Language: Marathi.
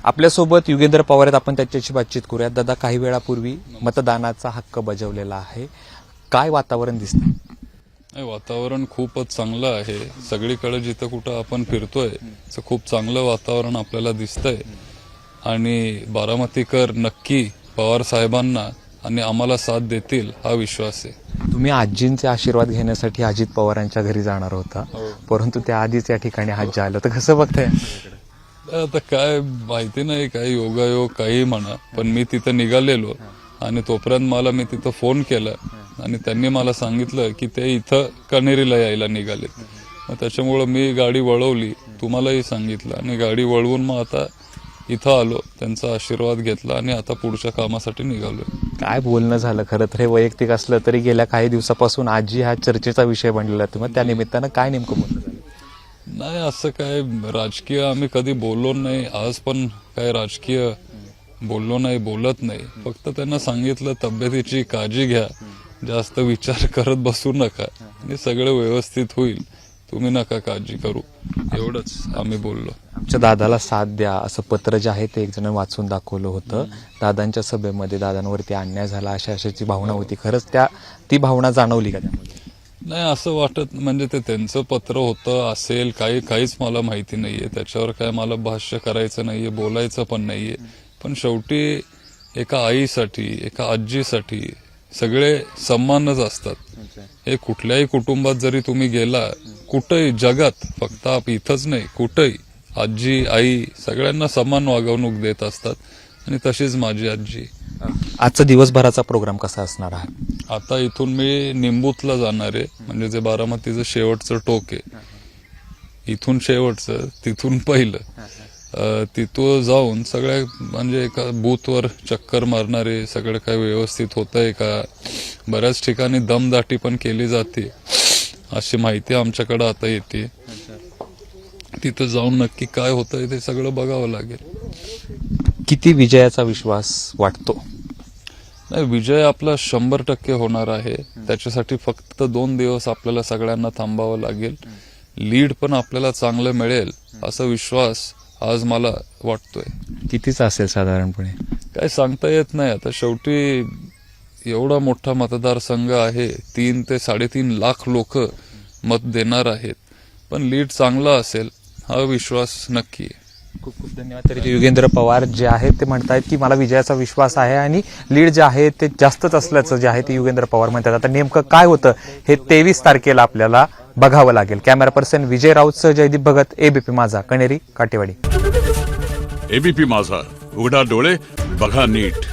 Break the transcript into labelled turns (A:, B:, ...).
A: आपल्यासोबत युगेंद्र पवार आहेत, आपण त्याच्याशी बातचीत करूया. दादा, काही वेळापूर्वी मतदानाचा हक्क बजावलेला आहे, काय वातावरण दिसतं?
B: वातावरण खूपच चांगलं आहे. सगळीकडे जिथं कुठं आपण फिरतोय तर खूप चांगलं वातावरण आपल्याला दिसतंय आणि बारामतीकर नक्की पवार साहेबांना आणि आम्हाला साथ देतील हा विश्वास आहे.
A: तुम्ही आजींचे आशीर्वाद घेण्यासाठी अजित पवारांच्या घरी जाणार होता, परंतु त्या आधीच या ठिकाणी आजी आलं, तर कसं बघताय?
B: आता काय माहिती नाही, काही योगायोग काही म्हणा, पण मी तिथं निघालेलो आणि तोपर्यंत मला मी तिथं फोन केला आणि त्यांनी मला सांगितलं की ते इथं कण्हेरीला यायला निघालेत. मग त्याच्यामुळं मी गाडी वळवली, तुम्हालाही सांगितलं, आणि गाडी वळवून मग आता इथं आलो, त्यांचा आशीर्वाद घेतला आणि आता पुढच्या कामासाठी निघालो.
A: काय बोलणं झालं? खरं तर हे वैयक्तिक असलं तरी गेल्या काही दिवसापासून आजी हा चर्चेचा विषय बनलेला होता, मग त्या निमित्तानं काय नेमकं बोलणं झालं?
B: नाही, असं काय राजकीय आम्ही कधी बोललो नाही, आज पण काय राजकीय बोललो नाही, बोलत नाही. फक्त त्यांना सांगितलं तब्येतीची काळजी घ्या, जास्त विचार करत बसू नका आणि सगळं व्यवस्थित होईल, तुम्ही नका काळजी करू, एवढंच आम्ही बोललो.
A: आमच्या दादाला साथ द्या असं पत्र जे आहे ते एक जण वाचून दाखवलं होतं. दादांच्या सभेमध्ये दादांवरती अन्याय झाला अशाची भावना होती. खरंच ती भावना जाणवली का त्यामध्ये?
B: नाही, असं वाटत, म्हणजे ते त्यांचं पत्र होतं असेल, काहीच मला माहिती नाहीये, त्याच्यावर काय मला भाष्य करायचं नाहीये, बोलायचं पण नाहीये. पण शेवटी एका आईसाठी, एका आजीसाठी सगळे सन्मानच असतात. हे कुठल्याही कुटुंबात जरी तुम्ही गेला, कुठंही जगात, फक्त इथंच नाही, कुठंही आजी आई सगळ्यांना समान वागणूक देत असतात आणि तशीच माझी आजी.
A: आजचा दिवसभराचा प्रोग्राम कसा असणार आहे?
B: आता इथून मी निंबूतला जाणार आहे, म्हणजे जे बारामतीचं शेवटचं टोक आहे, इथून शेवटचं, तिथून पहिलं, तिथं जाऊन सगळ्या म्हणजे एका बूथवर चक्कर मारणारे, सगळं काय व्यवस्थित होतंय का, बऱ्याच ठिकाणी दमदाटी पण केली जाते अशी माहिती आमच्याकडे आता येते. तिथं जाऊन नक्की काय होतंय ते सगळं बघावं लागेल.
A: किती विजयाचा विश्वास वाटतो?
B: नाही, विजय आपला 100% होणार आहे. त्याच्यासाठी फक्त 2 दिवस आपल्याला सगळ्यांना थांबावं लागेल. लीड पण आपल्याला चांगलं मिळेल असा विश्वास आज मला वाटतोय.
A: कितीच असेल साधारणपणे?
B: काय सांगता येत नाही. आता शेवटी एवढा मोठा मतदारसंघ आहे, 3 ते 3.5 लाख लोक मत देणार आहेत, पण लीड चांगला असेल हा विश्वास नक्की आहे.
A: खूप खूप धन्यवाद. तरी युगेंद्र पवार जे आहेत ते म्हणतायत की मला विजयाचा विश्वास आहे आणि लीड जे आहे ते जास्तच असल्याचं जे आहे ते युगेंद्र पवार म्हणतात. आता नेमकं काय होतं हे 23 तारखेला आपल्याला बघावं लागेल. कॅमेरा पर्सन विजय राऊतसह जयदीप भगत, एबीपी माझा, कण्हेरी, काटेवाडी.
C: एबीपी माझा, उघडा डोळे बघा नीट.